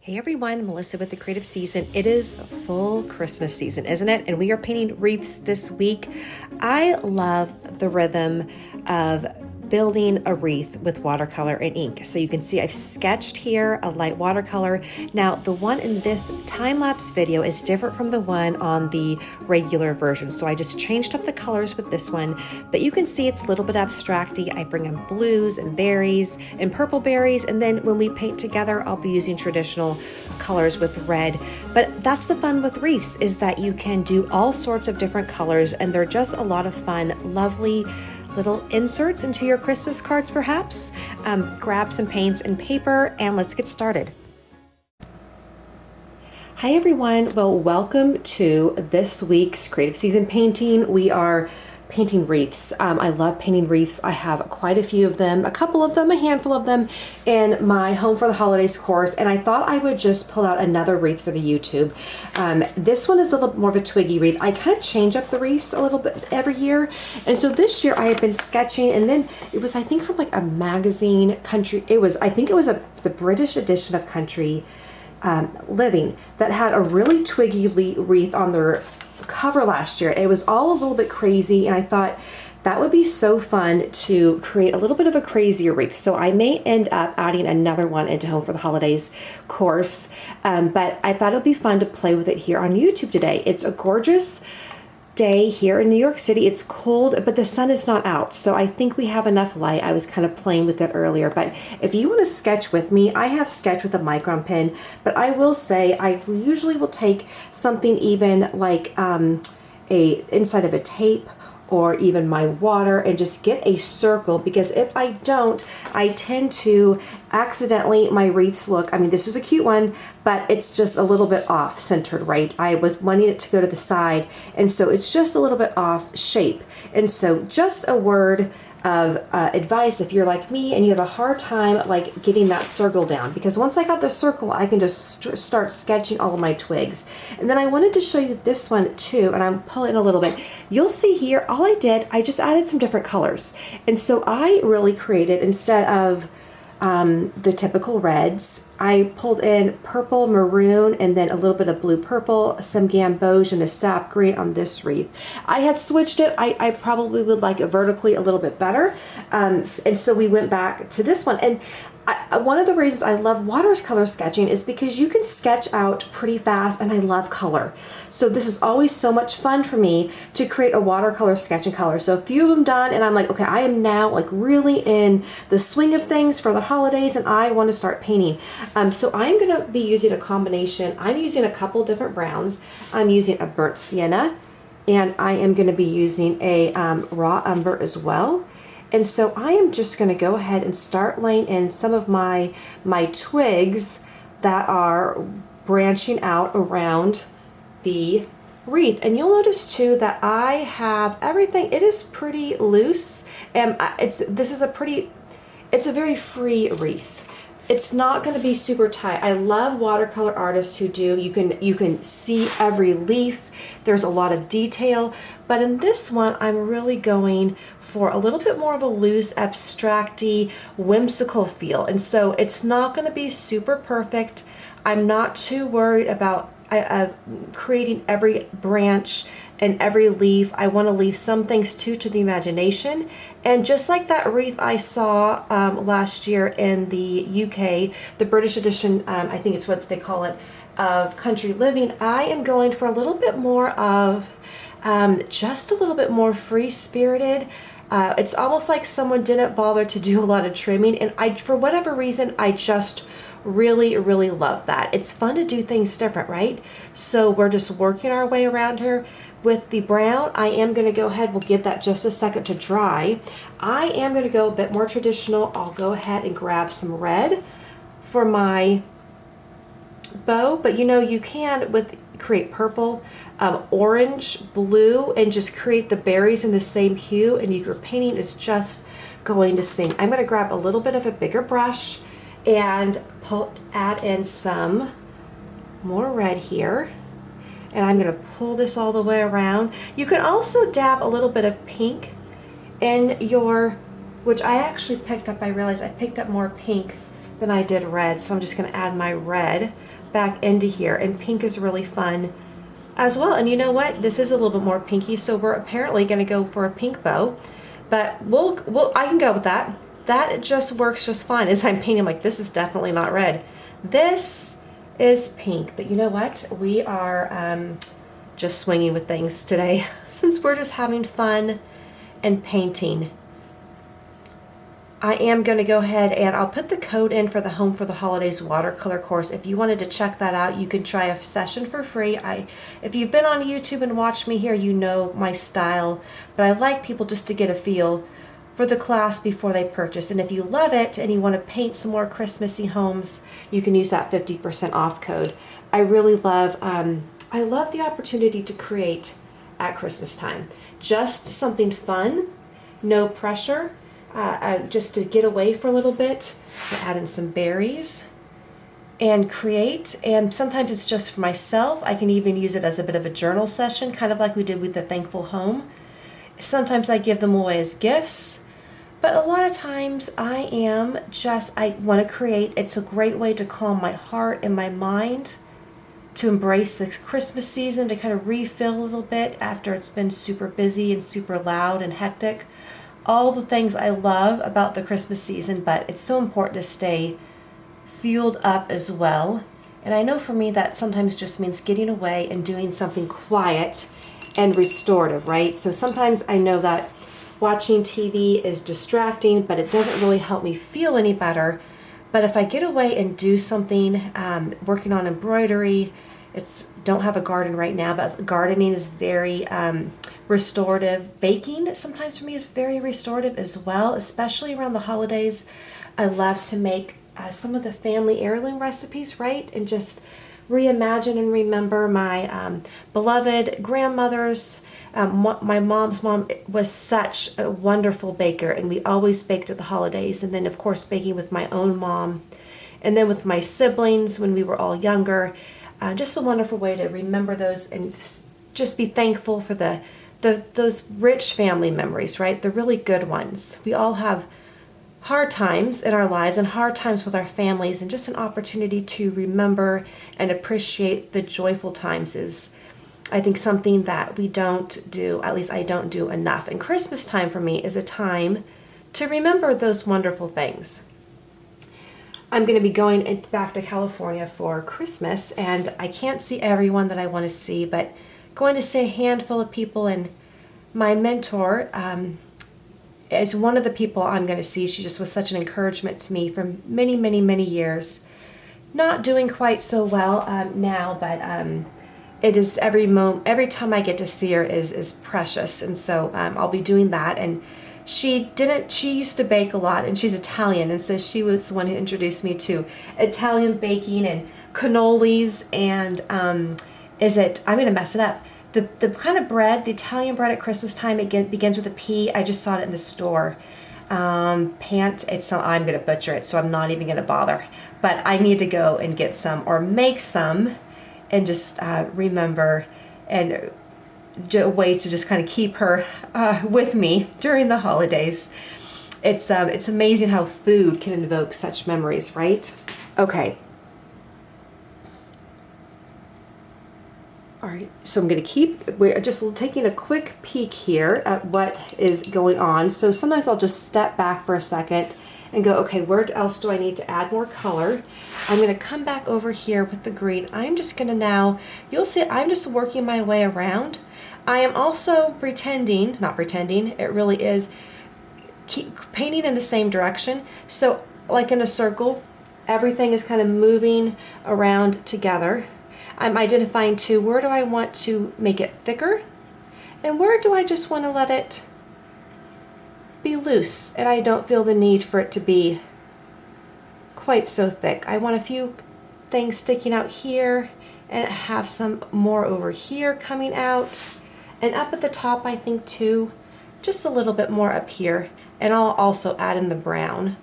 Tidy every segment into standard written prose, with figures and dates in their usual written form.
Hey everyone, Melissa with the Creative Season. It is full Christmas season, isn't it? And we are painting wreaths this week. I love the rhythm of building a wreath with watercolor and ink. So you can see I've sketched here a light watercolor. Now the one in this time-lapse video is different from the one on the regular version. So I just changed up the colors with this one, but you can see it's a little bit abstracty. I bring in blues and berries and purple berries. And then when we paint together, I'll be using traditional colors with red. But that's the fun with wreaths, is that you can do all sorts of different colors and they're just a lot of fun, lovely little inserts into your Christmas cards perhaps. Grab some paints and paper and let's get started. Hi everyone, well welcome to this week's Creative Season painting. We are painting wreaths. I love painting wreaths. I have quite a few of them, a couple of them, a handful of them in my Home for the Holidays course, and I thought I would just pull out another wreath for the YouTube. This one is a little bit more of a twiggy wreath. I kind of change up the wreaths a little bit every year, and so this year I had been sketching, and then it was I think from like a magazine, Country, I think it was the British edition of Country Living that had a really twiggy wreath on their cover last year. It was all a little bit crazy, and I thought that would be so fun to create a little bit of a crazier wreath. So I may end up adding another one into Home for the Holidays course, but I thought it would be fun to play with it here on YouTube today. It's a gorgeous day here in New York City. It's cold, but the sun is not out, so I think we have enough light. I was kind of playing with it earlier, but if you want to sketch with me, I have sketched with a micron pen, but I will say I usually will take something even like inside of a tape or even my water and just get a circle, because if I don't, I tend to accidentally, my wreaths look, I mean, this is a cute one, but it's just a little bit off centered, right? I was wanting it to go to the side, and so it's just a little bit off shape. And so just a word of advice if you're like me and you have a hard time like getting that circle down, because once I got the circle I can just start sketching all of my twigs. And then I wanted to show you this one too, and I'm pulling a little bit. You'll see here all I did, I just added some different colors, and so I really created, instead of the typical reds, I pulled in purple, maroon, and then a little bit of blue purple, some gamboge, and a sap green on this wreath. I had switched it. I probably would like it vertically a little bit better. And so we went back to this one. And one of the reasons I love watercolor sketching is because you can sketch out pretty fast, and I love color. So this is always so much fun for me to create a watercolor sketch in color. So a few of them done, and I'm like, okay, I am now like really in the swing of things for the holidays, and I want to start painting. So I'm going to be using a combination. I'm using a couple different browns. I'm using a burnt sienna, and I am going to be using a raw umber as well. And so I am just going to go ahead and start laying in some of my twigs that are branching out around the wreath. And you'll notice too that I have everything, it is pretty loose, and it's a very free wreath. It's not going to be super tight. I love watercolor artists who do. You can see every leaf. There's a lot of detail, but in this one I'm really going for a little bit more of a loose, abstracty, whimsical feel. And so it's not going to be super perfect. I'm not too worried about creating every branch and every leaf. I want to leave some things too to the imagination. And just like that wreath I saw last year in the UK, the British edition, I think it's what they call it, of Country Living, I am going for a little bit more of just a little bit more free-spirited. It's almost like someone didn't bother to do a lot of trimming, and for whatever reason, I just really, really love that. It's fun to do things different, right? So we're just working our way around here. With the brown, I am going to go ahead, we'll give that just a second to dry. I am going to go a bit more traditional. I'll go ahead and grab some red for my bow, but you know, you can create purple, orange, blue, and just create the berries in the same hue, and your painting is just going to sing. I'm going to grab a little bit of a bigger brush and add in some more red here, and I'm going to pull this all the way around. You can also dab a little bit of pink in your, which I actually picked up, I realized I picked up more pink than I did red, so I'm just going to add my red back into here. And pink is really fun as well. And you know what? This is a little bit more pinky, so we're apparently going to go for a pink bow. But I can go with that. That just works just fine. As I'm painting, I'm like, this is definitely not red. This is pink. But you know what? We are just swinging with things today since we're just having fun and painting. I am going to go ahead and I'll put the code in for the Home for the Holidays watercolor course. If you wanted to check that out, you can try a session for free. If you've been on YouTube and watched me here, you know my style, but I like people just to get a feel for the class before they purchase. And if you love it and you want to paint some more Christmassy homes, you can use that 50% off code. I really love, I love the opportunity to create at Christmas time. Just something fun, no pressure. Just to get away for a little bit, add in some berries and create. And sometimes it's just for myself. I can even use it as a bit of a journal session, kind of like we did with the Thankful Home. Sometimes I give them away as gifts, but a lot of times I want to create. It's a great way to calm my heart and my mind, to embrace the Christmas season, to kind of refill a little bit after it's been super busy and super loud and hectic. All the things I love about the Christmas season, but it's so important to stay fueled up as well. And I know for me that sometimes just means getting away and doing something quiet and restorative, right? So sometimes I know that watching TV is distracting, but it doesn't really help me feel any better. But if I get away and do something, working on embroidery, don't have a garden right now, but gardening is very restorative. Baking sometimes for me is very restorative as well, especially around the holidays. I love to make some of the family heirloom recipes, right? And just reimagine and remember my beloved grandmothers. My mom's mom was such a wonderful baker, and we always baked at the holidays. And then, of course, baking with my own mom, and then with my siblings when we were all younger. Just a wonderful way to remember those and just be thankful for those rich family memories, right? The really good ones. We all have hard times in our lives and hard times with our families, and just an opportunity to remember and appreciate the joyful times is, I think, something that we don't do, at least I don't do enough. And Christmas time for me is a time to remember those wonderful things. I'm going to be going back to California for Christmas, and I can't see everyone that I want to see, but going to see a handful of people. And my mentor is one of the people I'm going to see. She just was such an encouragement to me for many, many, many years. Not doing quite so well now, but it is every time I get to see her is precious, and so I'll be doing that. And she used to bake a lot, and she's Italian, and so she was the one who introduced me to Italian baking and cannolis, and I'm gonna mess it up. The kind of bread, the Italian bread at Christmas time, it begins with a P. I just saw it in the store. I'm gonna butcher it, so I'm not even gonna bother. But I need to go and get some or make some, and just remember, and a way to just kind of keep her with me during the holidays. It's amazing how food can invoke such memories, right? Okay. All right, so we're just taking a quick peek here at what is going on. So sometimes I'll just step back for a second and go, okay, where else do I need to add more color? I'm gonna come back over here with the green. I'm just gonna now, you'll see I'm just working my way around. I am also not pretending, it really is, keep painting in the same direction. So like in a circle, everything is kind of moving around together. I'm identifying too, where do I want to make it thicker? And where do I just want to let it be loose and I don't feel the need for it to be quite so thick. I want a few things sticking out here and have some more over here coming out. And up at the top, I think too, just a little bit more up here. And I'll also add in the brown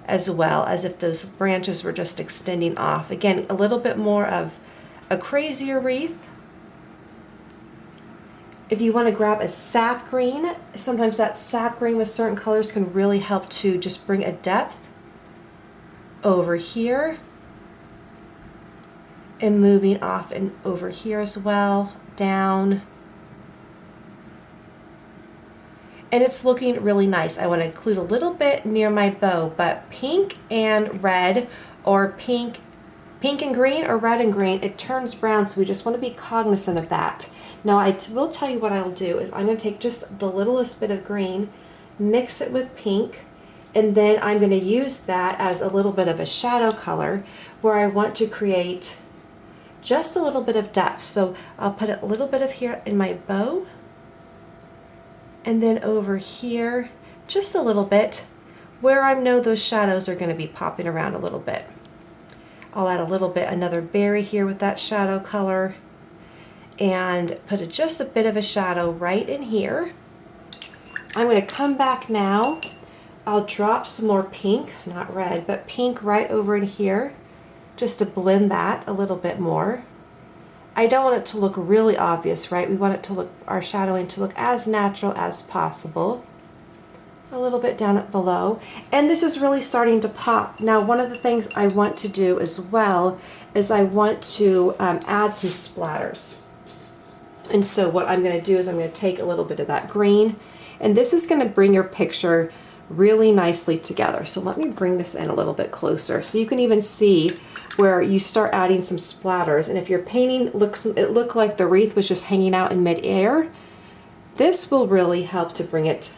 as well, as if those branches were just extending off. Again, a little bit more of a crazier wreath. If you want to grab a sap green, sometimes that sap green with certain colors can really help to just bring a depth over here, and moving off and over here as well, down. And it's looking really nice. I want to include a little bit near my bow, but pink and red, or pink and green, or red and green, it turns brown, so we just want to be cognizant of that. Now I will tell you what I'll do is I'm going to take just the littlest bit of green, mix it with pink, and then I'm going to use that as a little bit of a shadow color where I want to create just a little bit of depth. So I'll put a little bit of here in my bow, and then over here just a little bit where I know those shadows are going to be popping around a little bit. I'll add a little bit, another berry here with that shadow color, and put just a bit of a shadow right in here. I'm going to come back now. I'll drop some more pink, not red, but pink right over in here, just to blend that a little bit more. I don't want it to look really obvious, right? We want it to look, our shadowing to look as natural as possible. A little bit down below. And this is really starting to pop. Now, one of the things I want to do as well is I want to add some splatters. And so what I'm going to do is I'm going to take a little bit of that green, and this is going to bring your picture really nicely together. So let me bring this in a little bit closer so you can even see where you start adding some splatters. And if your painting it looked like the wreath was just hanging out in midair, this will really help to bring it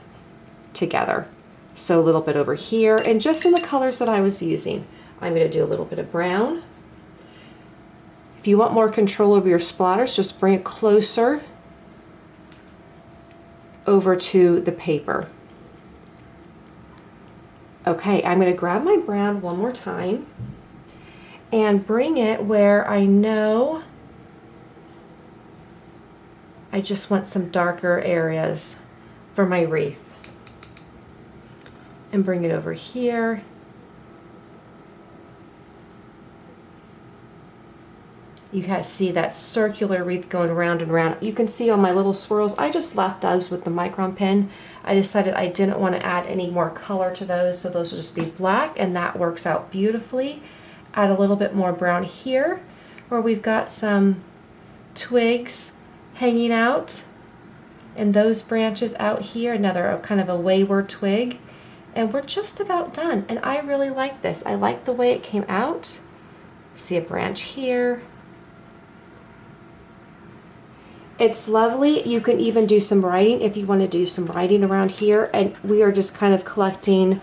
together. So a little bit over here, and just in the colors that I was using, I'm going to do a little bit of brown. If you want more control over your splatters, just bring it closer over to the paper. Okay, I'm going to grab my brown one more time and bring it where I know I just want some darker areas for my wreath. And bring it over here. You guys see that circular wreath going round and round. You can see on my little swirls, I just left those with the micron pen. I decided I didn't want to add any more color to those, so those will just be black, and that works out beautifully. Add a little bit more brown here, where we've got some twigs hanging out, and those branches out here, another kind of a wayward twig. And we're just about done, and I really like this. I like the way it came out. See a branch here. It's lovely. You can even do some writing if you want to do some writing around here, and we are just kind of collecting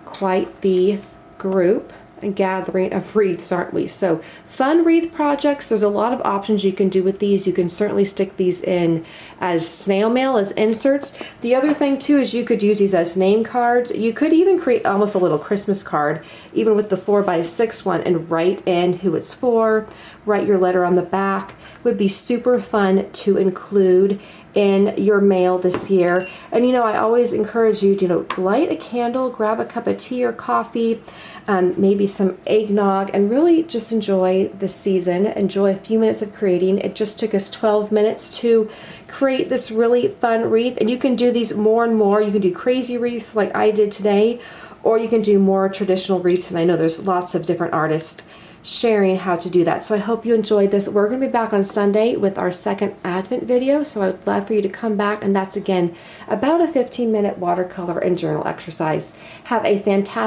quite the group and gathering of wreaths, aren't we? So fun wreath projects. There's a lot of options you can do with these. You can certainly stick these in as snail mail, as inserts. The other thing too is you could use these as name cards. You could even create almost a little Christmas card, even with the 4x6 one, and write in who it's for, write your letter on the back. Would be super fun to include in your mail this year. And you know, I always encourage you to, light a candle, grab a cup of tea or coffee, maybe some eggnog, and really just enjoy the season. Enjoy a few minutes of creating. It just took us 12 minutes to create this really fun wreath, and you can do these more and more. You can do crazy wreaths like I did today, or you can do more traditional wreaths, and I know there's lots of different artists sharing how to do that. So I hope you enjoyed this. We're going to be back on Sunday with our second Advent video, so I would love for you to come back, and that's again about a 15-minute watercolor and journal exercise. Have a fantastic